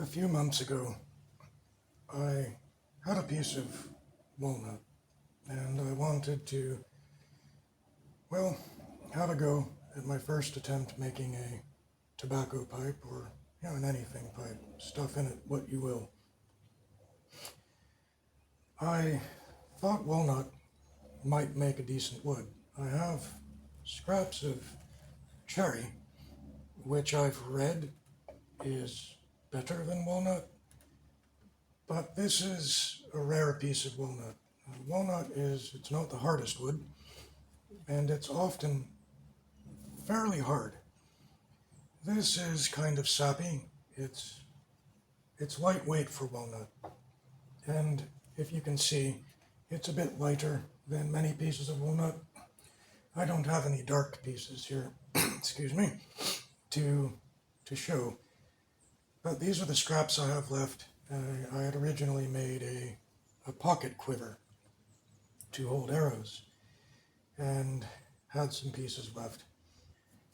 A few months ago, I had a piece of walnut, and I wanted to, well, have a go at my first attempt making a tobacco pipe, or, an anything pipe, stuff in it, what you will. I thought walnut might make a decent wood. I have scraps of cherry, which I've read is better than walnut, but this is a rare piece of walnut. Walnut it's not the hardest wood, and it's often fairly hard. This is kind of sappy. It's lightweight for walnut, and if you can see, it's a bit lighter than many pieces of walnut. I don't have any dark pieces here, excuse me, to show. But these are the scraps I have left. I had originally made a pocket quiver to hold arrows, and had some pieces left.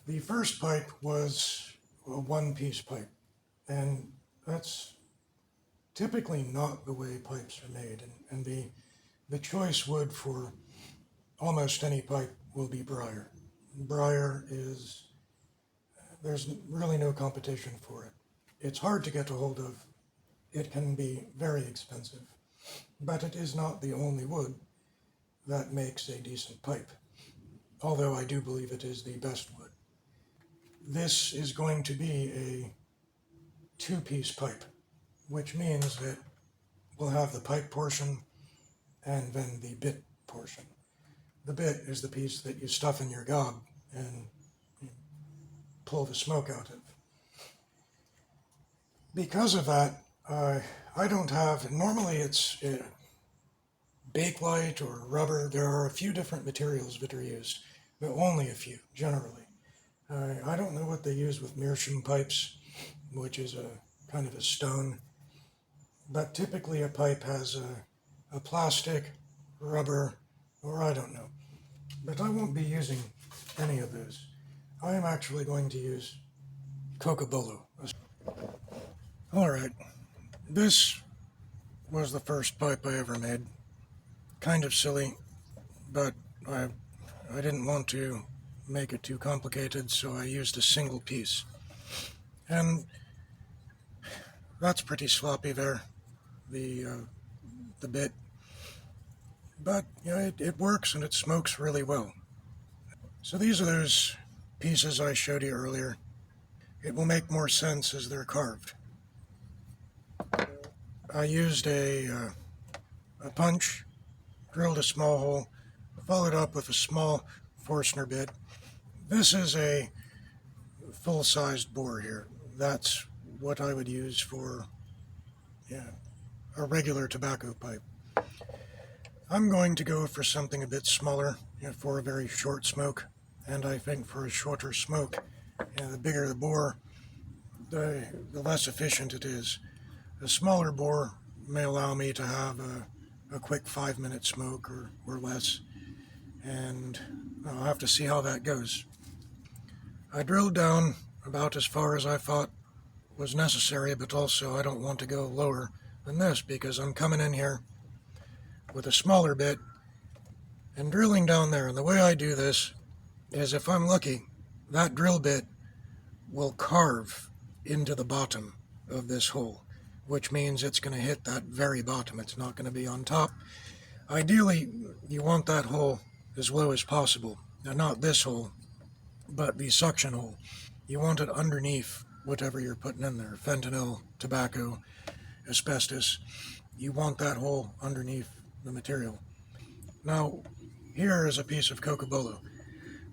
The first pipe was a one-piece pipe, and that's typically not the way pipes are made, and the choice wood for almost any pipe will be briar. Briar there's really no competition for it. It's hard to get a hold of. It can be very expensive, but it is not the only wood that makes a decent pipe, although I do believe it is the best wood. This is going to be a two-piece pipe, which means that we'll have the pipe portion and then the bit portion. The bit is the piece that you stuff in your gob and pull the smoke out of. Because of that, I don't have, normally it's bakelite or rubber. There are a few different materials that are used, but only a few, generally. I don't know what they use with meerschaum pipes, which is a kind of a stone, but typically a pipe has a plastic, rubber, or I don't know. But I won't be using any of those. I am actually going to use Cocobolo. Alright, this was the first pipe I ever made. Kind of silly, but I didn't want to make it too complicated, so I used a single piece. And that's pretty sloppy there, the bit. But, it works and it smokes really well. So these are those pieces I showed you earlier. It will make more sense as they're carved. I used a punch, drilled a small hole, followed up with a small Forstner bit. This is a full-sized bore here. That's what I would use for a regular tobacco pipe. I'm going to go for something a bit smaller for a very short smoke, and I think for a shorter smoke, the bigger the bore, the less efficient it is. A smaller bore may allow me to have a quick 5-minute smoke or less, and I'll have to see how that goes. I drilled down about as far as I thought was necessary, but also I don't want to go lower than this because I'm coming in here with a smaller bit and drilling down there. And the way I do this is, if I'm lucky, that drill bit will carve into the bottom of this hole, which means it's going to hit that very bottom. It's not going to be on top. Ideally, you want that hole as low as possible. Now, not this hole, but the suction hole. You want it underneath whatever you're putting in there. Fentanyl, tobacco, asbestos. You want that hole underneath the material. Now, here is a piece of Cocobolo.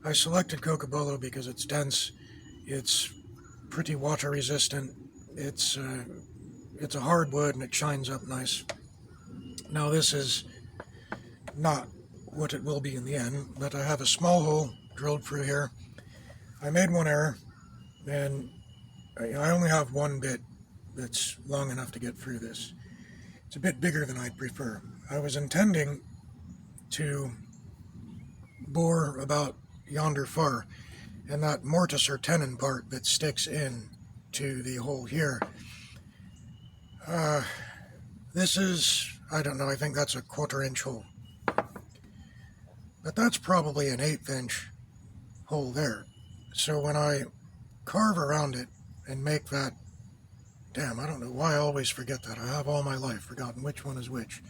I selected Cocobolo because it's dense, it's pretty water resistant, it's a hardwood and it shines up nice. Now, this is not what it will be in the end, but I have a small hole drilled through here. I made one error, and I only have one bit that's long enough to get through this. It's a bit bigger than I'd prefer. I was intending to bore about yonder far, and that mortise or tenon part that sticks in to the hole here, This is, I don't know, I think that's a 1/4 inch hole. But that's probably an 1/8 inch hole there. So when I carve around it and make that, damn, I don't know why I always forget that. I have all my life forgotten which one is which.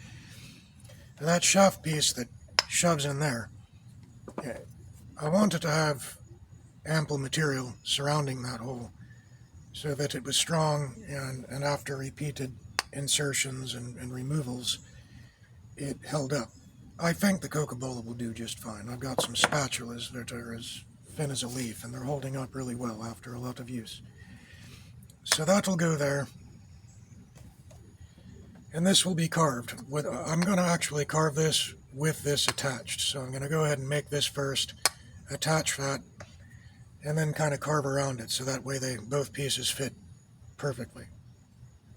That shaft piece that shoves in there, I wanted to have ample material surrounding that hole so that it was strong, and after repeated insertions and removals, it held up. I think the Cocobolo will do just fine. I've got some spatulas that are as thin as a leaf, and they're holding up really well after a lot of use. So that'll go there. And this will be carved. I'm going to actually carve this with this attached. So I'm going to go ahead and make this first, attach that, and then kind of carve around it so that way both pieces fit perfectly.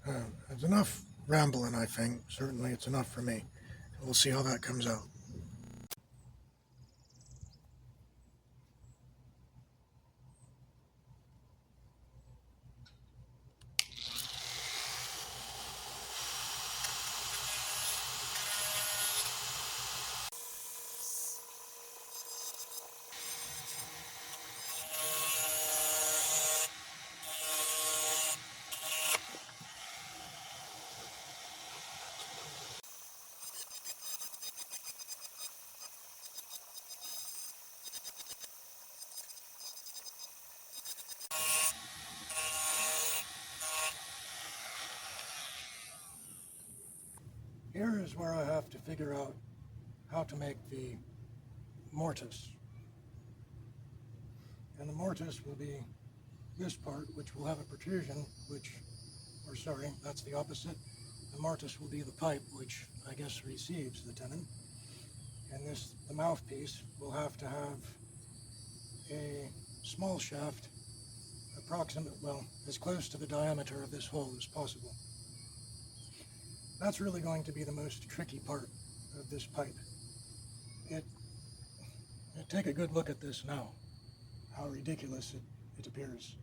There's enough rambling, I think. Certainly it's enough for me. We'll see how that comes out. Here is where I have to figure out how to make the mortise. And the mortise will be this part, which will have a protrusion, that's the opposite. The mortise will be the pipe, which I guess receives the tenon. And the mouthpiece, will have to have a small shaft, as close to the diameter of this hole as possible. That's really going to be the most tricky part of this pipe. Take a good look at this now, how ridiculous it appears.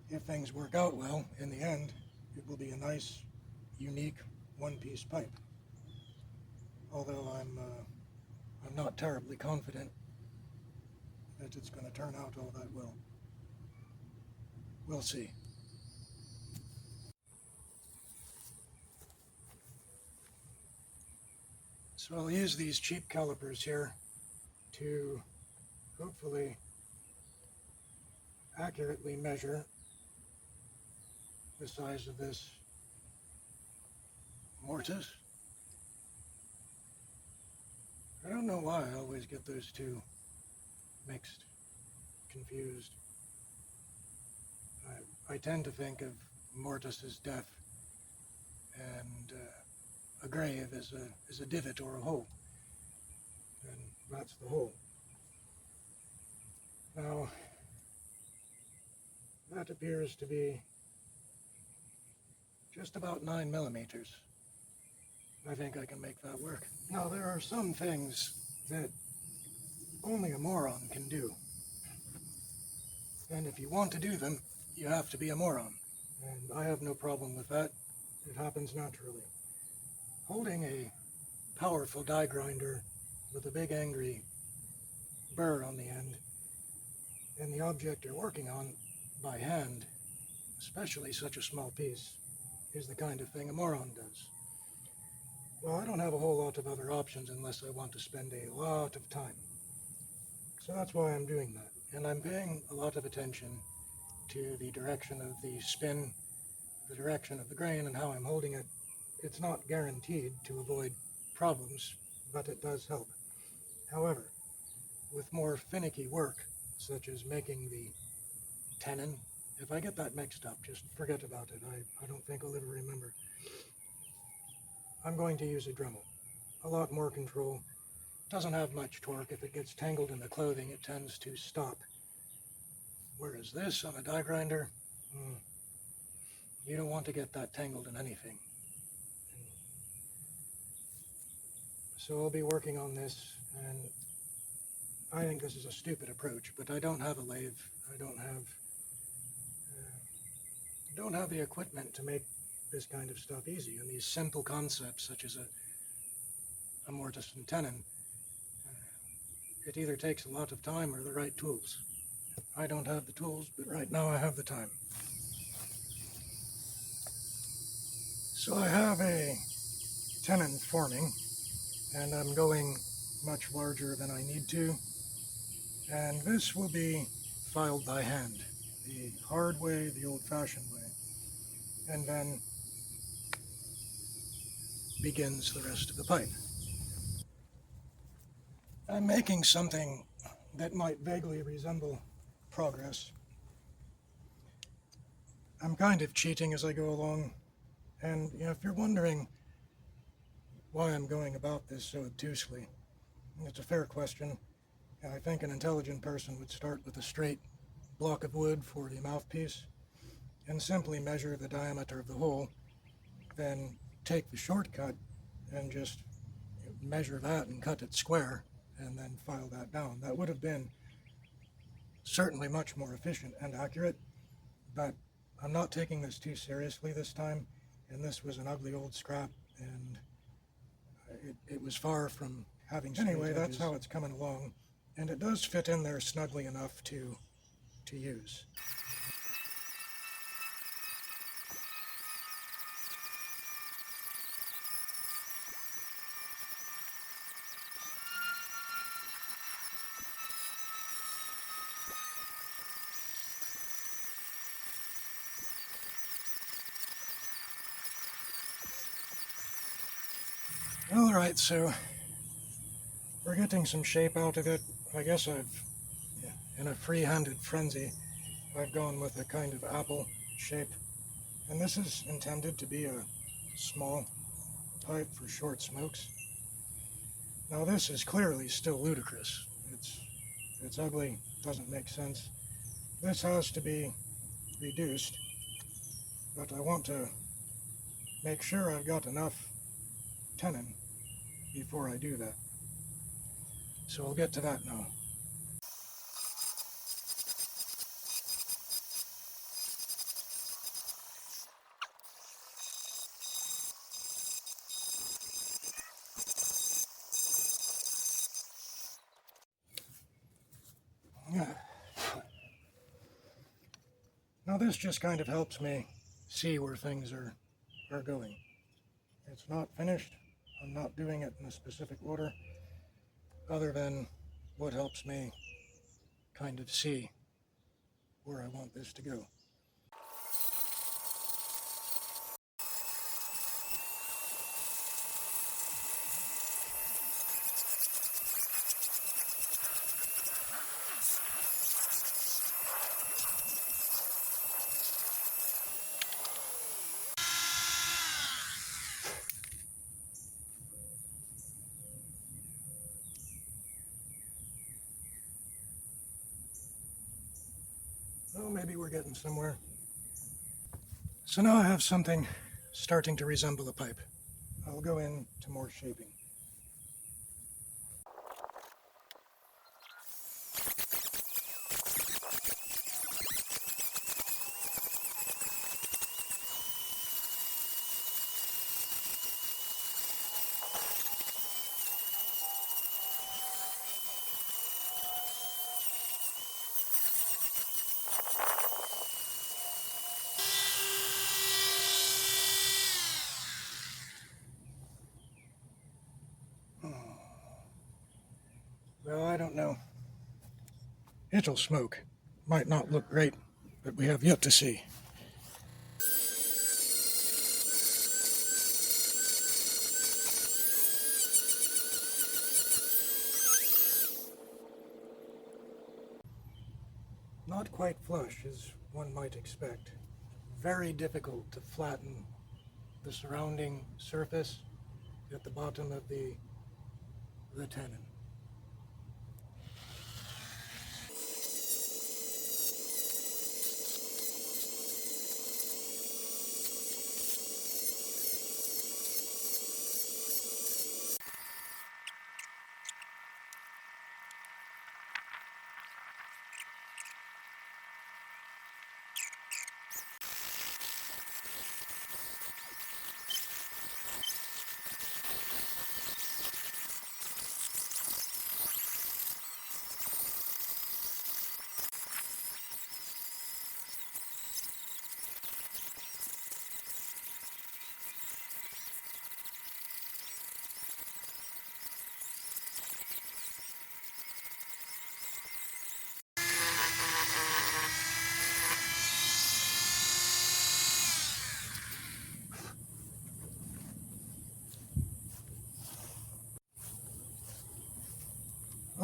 If things work out well, in the end, it will be a nice, unique, one-piece pipe. Although I'm not terribly confident that it's going to turn out all that well. We'll see. So I'll use these cheap calipers here to hopefully accurately measure the size of this mortise. I don't know why I always get those two mixed, confused. I tend to think of mortise as depth and a grave as a divot or a hole, and that's the hole. Now, that appears to be just about 9 millimeters. I think I can make that work. Now, there are some things that only a moron can do. And if you want to do them, you have to be a moron. And I have no problem with that. It happens naturally. Holding a powerful die grinder with a big angry burr on the end, and the object you're working on by hand, especially such a small piece, is the kind of thing a moron does. Well, I don't have a whole lot of other options unless I want to spend a lot of time. So that's why I'm doing that. And I'm paying a lot of attention to the direction of the spin, the direction of the grain, and how I'm holding it. It's not guaranteed to avoid problems, but it does help. However, with more finicky work, such as making the tenon, if I get that mixed up, just forget about it. I don't think I'll ever remember. I'm going to use a Dremel. A lot more control. Doesn't have much torque. If it gets tangled in the clothing, it tends to stop. Whereas this, on a die grinder, you don't want to get that tangled in anything. So I'll be working on this, and I think this is a stupid approach, but I don't have a lathe. I don't have the equipment to make this kind of stuff easy. And these simple concepts, such as a mortise and tenon, it either takes a lot of time or the right tools. I don't have the tools, but right now I have the time. So I have a tenon forming, and I'm going much larger than I need to. And this will be filed by hand, the hard way, the old-fashioned way. And then begins the rest of the pipe. I'm making something that might vaguely resemble progress. I'm kind of cheating as I go along, and if you're wondering why I'm going about this so obtusely, it's a fair question. I think an intelligent person would start with a straight block of wood for the mouthpiece and simply measure the diameter of the hole, then take the shortcut and just measure that and cut it square and then file that down. That would have been certainly much more efficient and accurate, but I'm not taking this too seriously this time, and this was an ugly old scrap, and it was far from having straight edges. That's how it's coming along, and it does fit in there snugly enough to use. Alright, so we're getting some shape out of it. I guess in a free-handed frenzy, I've gone with a kind of apple shape. And this is intended to be a small pipe for short smokes. Now this is clearly still ludicrous. It's ugly, doesn't make sense. This has to be reduced, but I want to make sure I've got enough tenon before I do that. So I'll get to that now. Now this just kind of helps me see where things are going. It's not finished. I'm not doing it in a specific order, other than what helps me kind of see where I want this to go. Well, maybe we're getting somewhere. So now I have something starting to resemble a pipe. I'll go into more shaping. Well, I don't know. It'll smoke. Might not look great, but we have yet to see. Not quite flush, as one might expect. Very difficult to flatten the surrounding surface at the bottom of the tenon.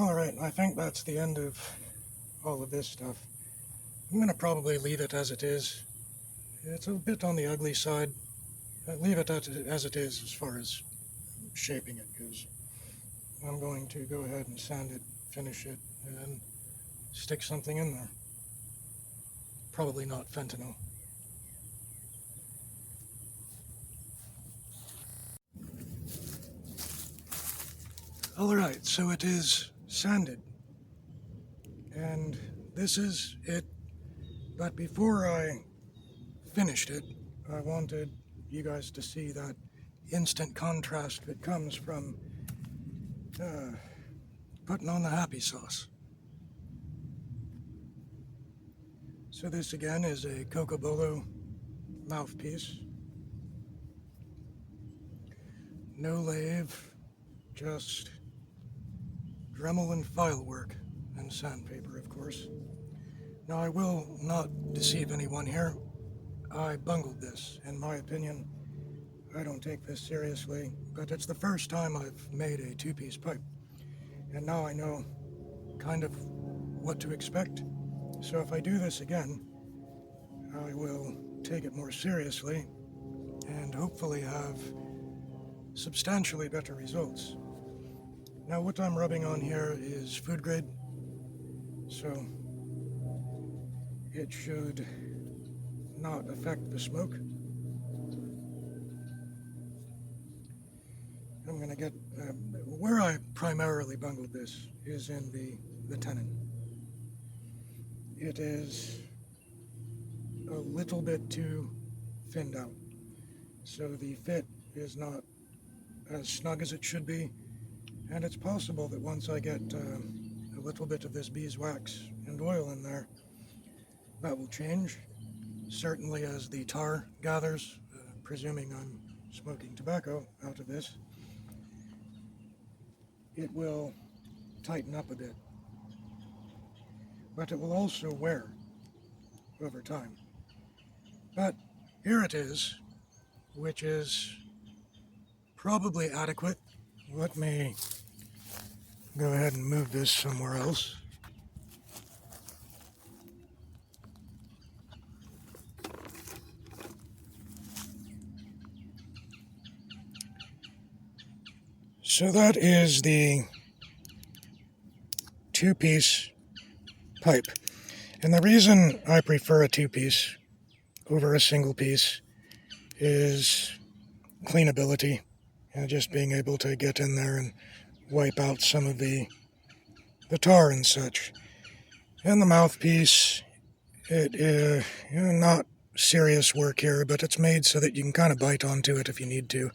Alright, I think that's the end of all of this stuff. I'm going to probably leave it as it is. It's a bit on the ugly side. Leave it as it is as far as shaping it goes. I'm going to go ahead and sand it, finish it, and stick something in there. Probably not fentanyl. Alright, so it is sanded. And this is it. But before I finished it, I wanted you guys to see that instant contrast that comes from putting on the happy sauce. So this again is a Cocobolo mouthpiece. No lathe, just Dremel and file work, and sandpaper, of course. Now I will not deceive anyone here. I bungled this, in my opinion. I don't take this seriously, but it's the first time I've made a two-piece pipe. And now I know kind of what to expect. So if I do this again, I will take it more seriously and hopefully have substantially better results. Now what I'm rubbing on here is food grade, so it should not affect the smoke. I'm going to get, where I primarily bungled this is in the tenon. It is a little bit too thinned out, so the fit is not as snug as it should be, and it's possible that once I get a little bit of this beeswax and oil in there, that will change. Certainly as the tar gathers, presuming I'm smoking tobacco out of this, it will tighten up a bit. But it will also wear over time. But here it is, which is probably adequate. Let me go ahead and move this somewhere else. So that is the two-piece pipe. And the reason I prefer a two-piece over a single piece is cleanability, and just being able to get in there and wipe out some of the tar and such. And the mouthpiece, it not serious work here, but it's made so that you can kind of bite onto it if you need to.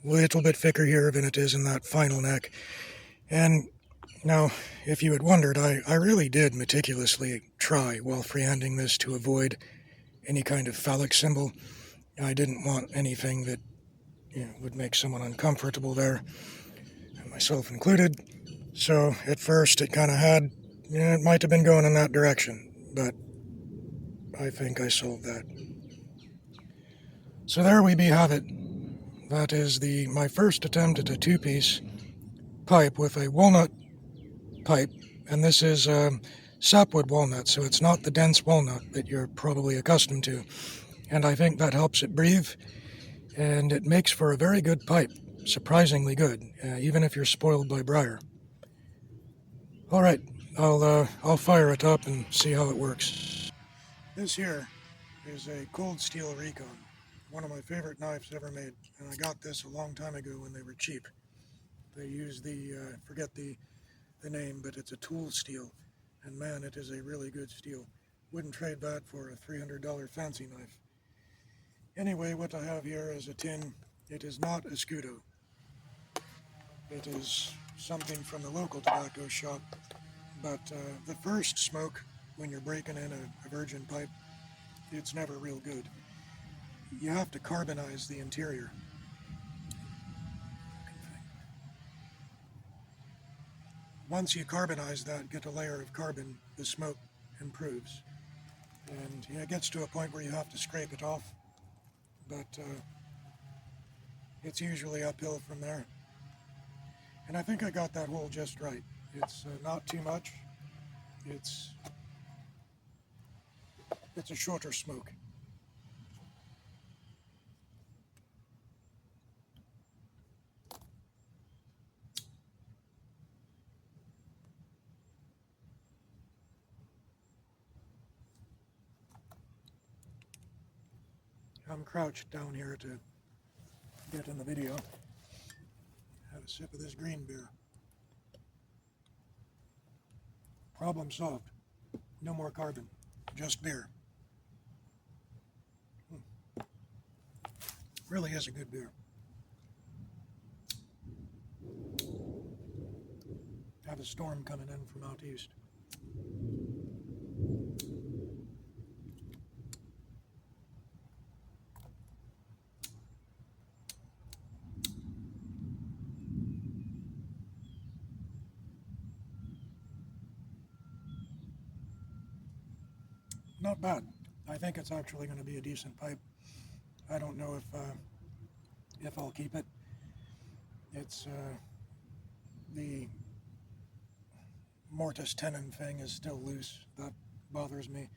A little bit thicker here than it is in that final neck. And now, if you had wondered, I really did meticulously try while freehanding this to avoid any kind of phallic symbol. I didn't want anything that would make someone uncomfortable there, myself included. So at first it kind of had, it might have been going in that direction, but I think I solved that. So there we have it. That is my first attempt at a two-piece pipe with a walnut pipe, and this is sapwood walnut, so it's not the dense walnut that you're probably accustomed to. And I think that helps it breathe, and it makes for a very good pipe, surprisingly good, even if you're spoiled by briar. All right, I'll fire it up and see how it works. This here is a cold steel Recon, one of my favorite knives ever made, and I got this a long time ago when they were cheap. They use forget the name, but it's a tool steel, and man, it is a really good steel. Wouldn't trade that for a $300 fancy knife. Anyway, what I have here is a tin. It is not a Scudo. It is something from the local tobacco shop, but the first smoke, when you're breaking in a virgin pipe, it's never real good. You have to carbonize the interior. Once you carbonize that, get a layer of carbon, the smoke improves. And it gets to a point where you have to scrape it off, but it's usually uphill from there. And I think I got that hole just right. It's not too much. It's a shorter smoke. I'm crouched down here to get in the video. Have a sip of this green beer. Problem solved. No more carbon, just beer. Really is a good beer. Have a storm coming in from out east. Not bad. I think it's actually going to be a decent pipe. I don't know if I'll keep it. It's the mortise tenon thing is still loose. That bothers me.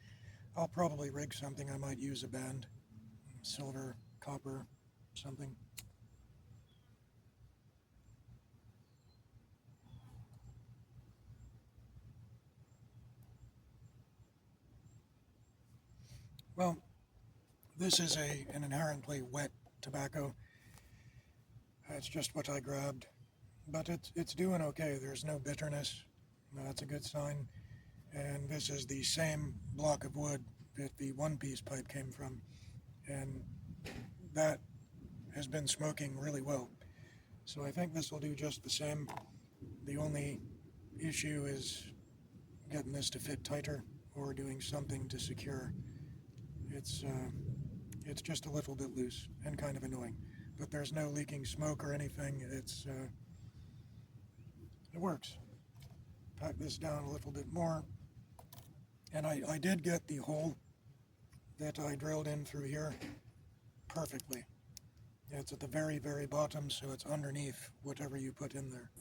I'll probably rig something. I might use a band, silver, copper, something. Well, this is an inherently wet tobacco. It's just what I grabbed, but it's doing okay. There's no bitterness. That's a good sign. And this is the same block of wood that the one-piece pipe came from, and that has been smoking really well. So I think this will do just the same. The only issue is getting this to fit tighter or doing something to secure. It's just a little bit loose and kind of annoying, but there's no leaking smoke or anything. It works. Pack this down a little bit more, and I did get the hole that I drilled in through here perfectly. It's at the very, very bottom, so it's underneath whatever you put in there.